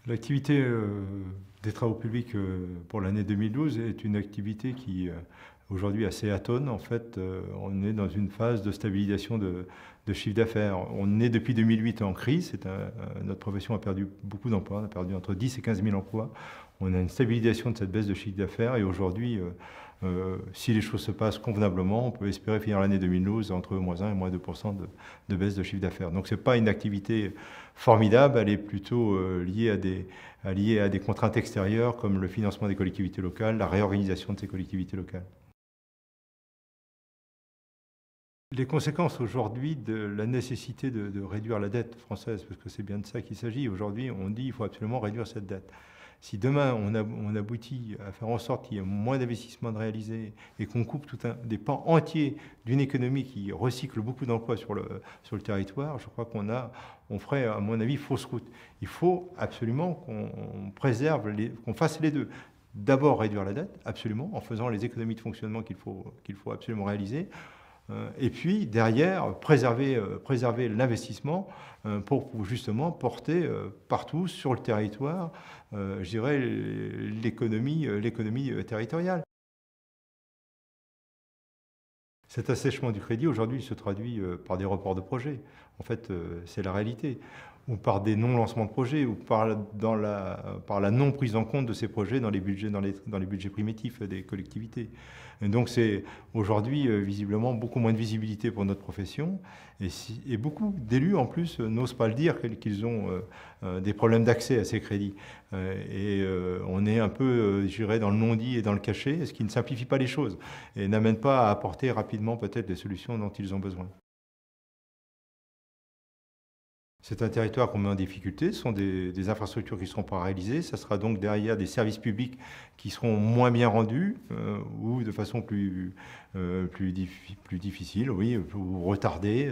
L'activité des travaux publics pour l'année 2012 est une activité qui aujourd'hui assez atone. En fait, on est dans une phase de stabilisation de chiffre d'affaires. On est depuis 2008 en crise. Notre profession a perdu beaucoup d'emplois. On a perdu entre 10 et 15 000 emplois. On a une stabilisation de cette baisse de chiffre d'affaires et aujourd'hui, si les choses se passent convenablement, on peut espérer finir l'année 2012 entre -1 et -2% de baisse de chiffre d'affaires. Donc ce n'est pas une activité formidable, elle est plutôt liée à des contraintes extérieures comme le financement des collectivités locales, la réorganisation de ces collectivités locales. Les conséquences aujourd'hui de la nécessité de réduire la dette française, parce que c'est bien de ça qu'il s'agit. Aujourd'hui, on dit qu'il faut absolument réduire cette dette. Si demain on aboutit à faire en sorte qu'il y ait moins d'investissements de réalisés et qu'on coupe des pans entiers d'une économie qui recycle beaucoup d'emplois sur le territoire, je crois on ferait, à mon avis, fausse route. Il faut absolument qu'on préserve, qu'on fasse les deux. D'abord réduire la dette, absolument, en faisant les économies de fonctionnement qu'il faut absolument réaliser. Et puis derrière, préserver l'investissement pour justement porter partout sur le territoire, je dirais, l'économie territoriale. Cet assèchement du crédit, aujourd'hui, se traduit par des reports de projets. En fait, c'est la réalité. Ou par des non-lancements de projets, ou par la non-prise en compte de ces projets dans les budgets primitifs des collectivités. Et donc c'est aujourd'hui, visiblement, beaucoup moins de visibilité pour notre profession. Et beaucoup d'élus, en plus, n'osent pas le dire qu'ils ont des problèmes d'accès à ces crédits. On est un peu, je dirais, dans le non-dit et dans le caché, ce qui ne simplifie pas les choses et n'amène pas à apporter rapidement peut-être les solutions dont ils ont besoin. C'est un territoire qu'on met en difficulté, ce sont des infrastructures qui ne seront pas réalisées, ça sera donc derrière des services publics qui seront moins bien rendus ou de façon plus difficile, oui, ou retardée.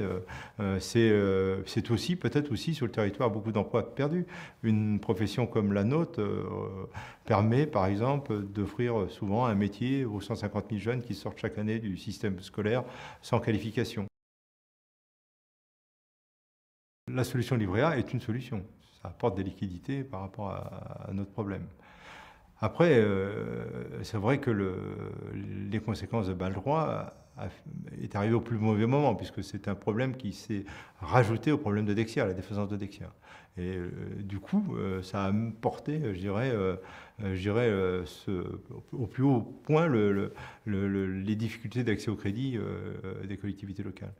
C'est aussi peut-être aussi sur le territoire beaucoup d'emplois perdus. Une profession comme la nôtre permet par exemple d'offrir souvent un métier aux 150 000 jeunes qui sortent chaque année du système scolaire sans qualification. La solution livret A est une solution. Ça apporte des liquidités par rapport à notre problème. Après, c'est vrai que les conséquences de Bâle-III est arrivé au plus mauvais moment, puisque c'est un problème qui s'est rajouté au problème de Dexia, la défaisance de Dexia. Et du coup, ça a porté, au plus haut point les difficultés d'accès au crédit des collectivités locales.